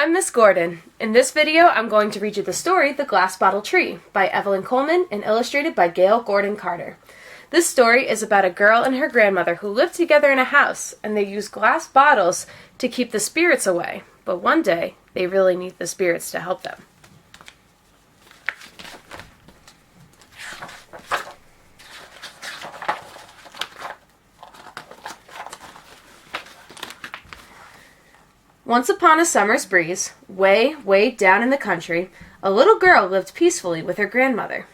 I'm Miss Gordon. In this video, I'm going to read you the story, The Glass Bottle Tree, by Evelyn Coleman and illustrated by Gail Gordon Carter. This story is about a girl and her grandmother who lived together in a house, and they use glass bottles to keep the spirits away. But one day, they really need the spirits to help them. Once upon a summer's breeze, way down in the country, a little girl lived peacefully with her grandmother.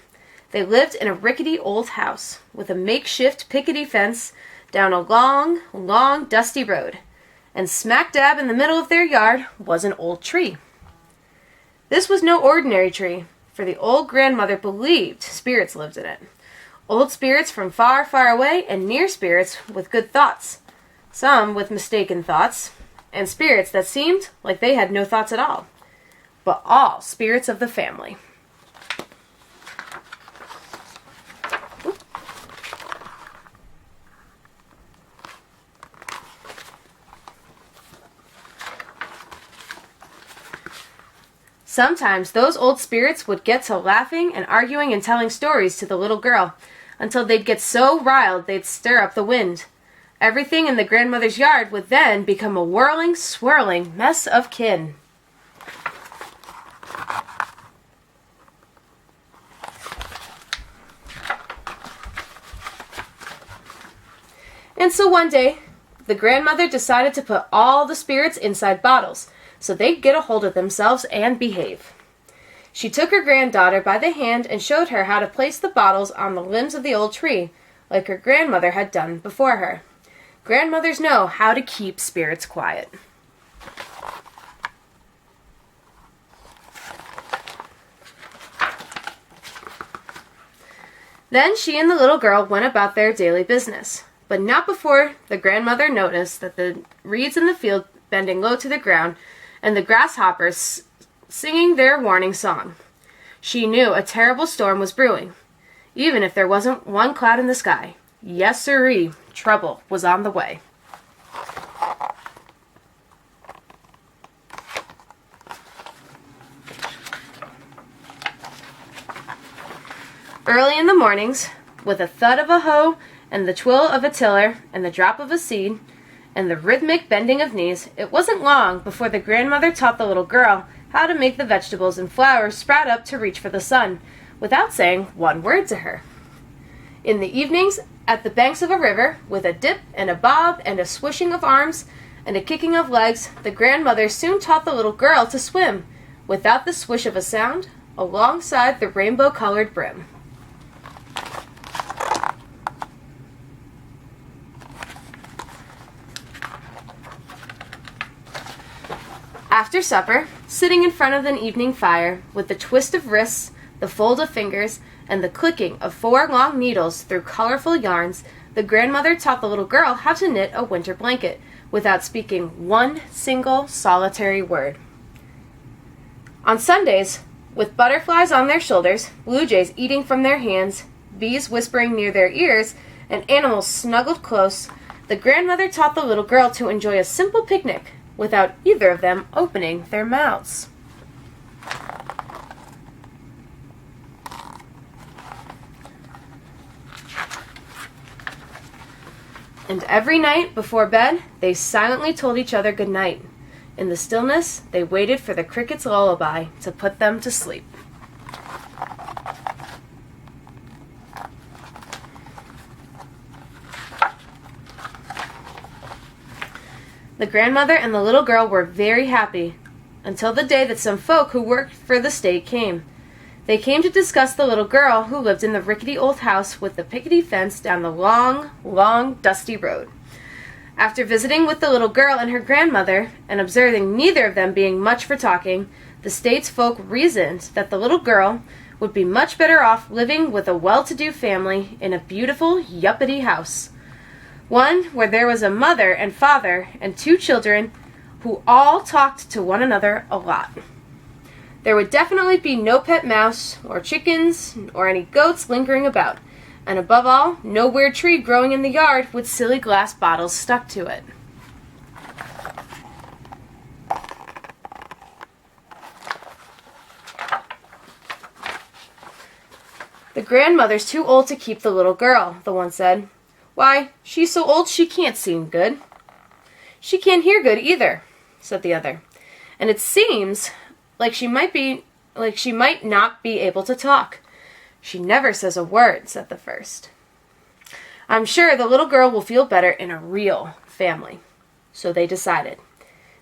They lived in a rickety old house with a makeshift pickety fence down a long, dusty road, and smack dab in the middle of their yard was an old tree. This was no ordinary tree, for the old grandmother believed spirits lived in it. Old spirits from far away, and near spirits with good thoughts, some with mistaken thoughts, and spirits that seemed like they had no thoughts at all, but all spirits of the family. Sometimes those old spirits would get to laughing and arguing and telling stories to the little girl, until they'd get so riled they'd stir up the wind. Everything in the grandmother's yard would then become a whirling, swirling mess of kin. And so one day, the grandmother decided to put all the spirits inside bottles, so they'd get a hold of themselves and behave. She took her granddaughter by the hand and showed her how to place the bottles on the limbs of the old tree, like her grandmother had done before her. Grandmothers know how to keep spirits quiet. Then she and the little girl went about their daily business, but not before the grandmother noticed that the reeds in the field bending low to the ground and the grasshoppers singing their warning song. She knew a terrible storm was brewing, even if there wasn't one cloud in the sky. Yes, sirree, trouble was on the way. Early in the mornings, with a thud of a hoe and the twill of a tiller and the drop of a seed and the rhythmic bending of knees, it wasn't long before the grandmother taught the little girl how to make the vegetables and flowers sprout up to reach for the sun, without saying one word to her. In the evenings, at the banks of a river, with a dip and a bob and a swishing of arms and a kicking of legs, the grandmother soon taught the little girl to swim, without the swish of a sound, alongside the rainbow-colored brim. After supper, sitting in front of an evening fire, with the twist of wrists, the fold of fingers, and the clicking of 4 long needles through colorful yarns, the grandmother taught the little girl how to knit a winter blanket, without speaking one single solitary word. On Sundays, with butterflies on their shoulders, blue jays eating from their hands, bees whispering near their ears, and animals snuggled close, the grandmother taught the little girl to enjoy a simple picnic, without either of them opening their mouths. And every night before bed, they silently told each other good night. In the stillness, they waited for the cricket's lullaby to put them to sleep. The grandmother and the little girl were very happy, until the day that some folk who worked for the state came. They came to discuss the little girl who lived in the rickety old house with the pickety fence down the long, dusty road. After visiting with the little girl and her grandmother, and observing neither of them being much for talking, the state's folk reasoned that the little girl would be much better off living with a well-to-do family in a beautiful, yuppity house. One where there was a mother and father and 2 children who all talked to one another a lot. There would definitely be no pet mouse, or chickens, or any goats lingering about, and above all, no weird tree growing in the yard with silly glass bottles stuck to it. "The grandmother's too old to keep the little girl," the one said. "Why, she's so old she can't see good." "She can't hear good either," said the other. "And it seems like she might not be able to talk." "She never says a word," said the first. "I'm sure the little girl will feel better in a real family." So they decided.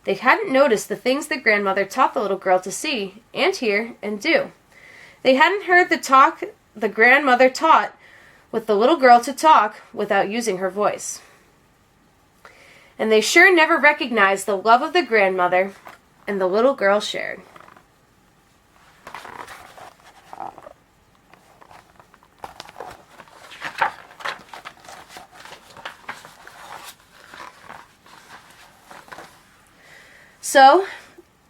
They hadn't noticed the things the grandmother taught the little girl to see and hear and do. They hadn't heard the talk the grandmother taught with the little girl to talk without using her voice. And they sure never recognized the love of the grandmother and the little girl shared. So,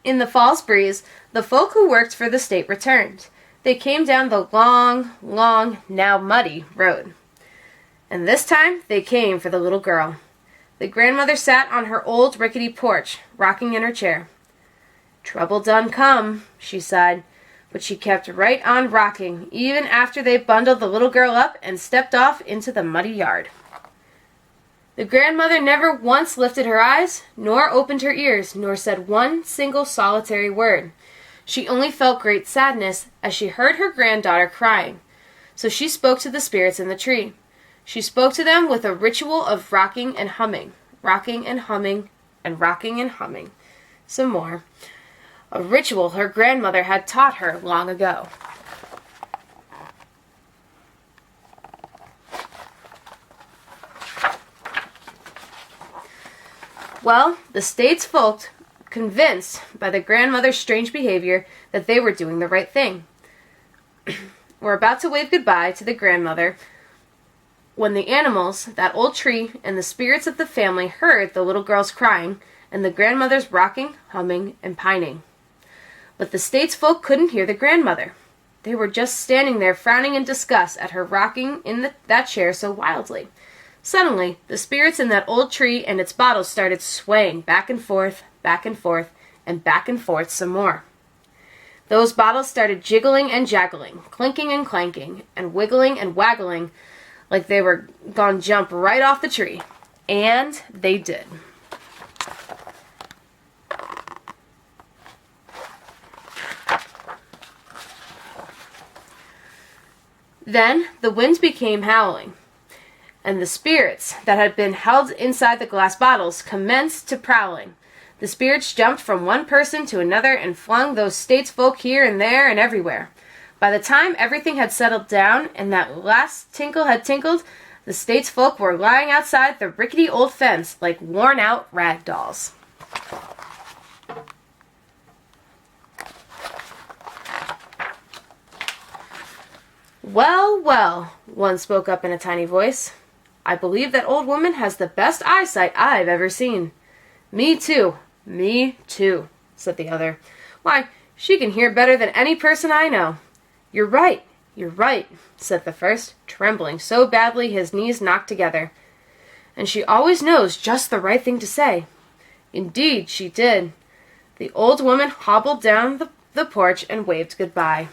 in the fall's breeze, the folk who worked for the state returned. They came down the long, long, now muddy road. And this time, they came for the little girl. The grandmother sat on her old rickety porch, rocking in her chair. "Trouble done come," she sighed, but she kept right on rocking, even after they bundled the little girl up and stepped off into the muddy yard. The grandmother never once lifted her eyes, nor opened her ears, nor said one single solitary word. She only felt great sadness as she heard her granddaughter crying. So she spoke to the spirits in the tree. She spoke to them with a ritual of rocking and humming, rocking and humming, and rocking and humming. Some more. A ritual her grandmother had taught her long ago. Well, the state's folk, convinced by the grandmother's strange behavior that they were doing the right thing, were about to wave goodbye to the grandmother when the animals, that old tree, and the spirits of the family heard the little girl's crying and the grandmother's rocking, humming, and pining. But the state's folk couldn't hear the grandmother. They were just standing there frowning in disgust at her rocking in that chair so wildly. Suddenly, the spirits in that old tree and its bottles started swaying back and forth, and back and forth some more. Those bottles started jiggling and jaggling, clinking and clanking, and wiggling and waggling like they were gonna jump right off the tree. And they did. Then the wind became howling, and the spirits that had been held inside the glass bottles commenced to prowling. The spirits jumped from one person to another and flung those state's folk here and there and everywhere. By the time everything had settled down and that last tinkle had tinkled, the state's folk were lying outside the rickety old fence like worn-out rag dolls. "Well, well," one spoke up in a tiny voice. "I believe that old woman has the best eyesight I've ever seen." Me too," said the other. "Why, she can hear better than any person I know." You're right," said the first, trembling so badly his knees knocked together. "And she always knows just the right thing to say." Indeed, she did. The old woman hobbled down the porch and waved goodbye.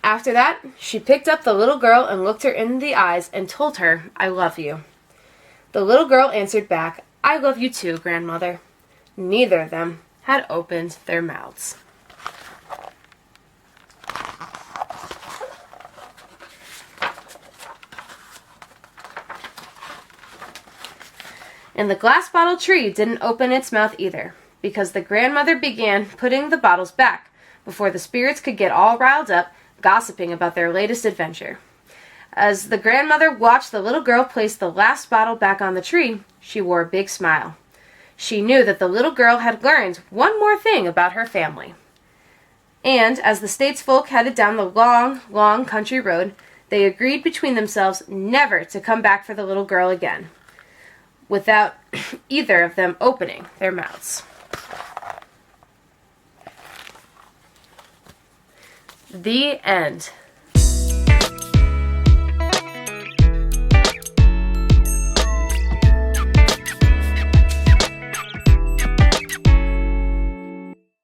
After that, she picked up the little girl and looked her in the eyes and told her, "I love you." The little girl answered back, "I love you too, grandmother." Neither of them had opened their mouths. And the glass bottle tree didn't open its mouth either, because the grandmother began putting the bottles back before the spirits could get all riled up, gossiping about their latest adventure. As the grandmother watched the little girl place the last bottle back on the tree, she wore a big smile. She knew that the little girl had learned one more thing about her family. And as the state's folk headed down the long, long country road, they agreed between themselves never to come back for the little girl again, without either of them opening their mouths. The end.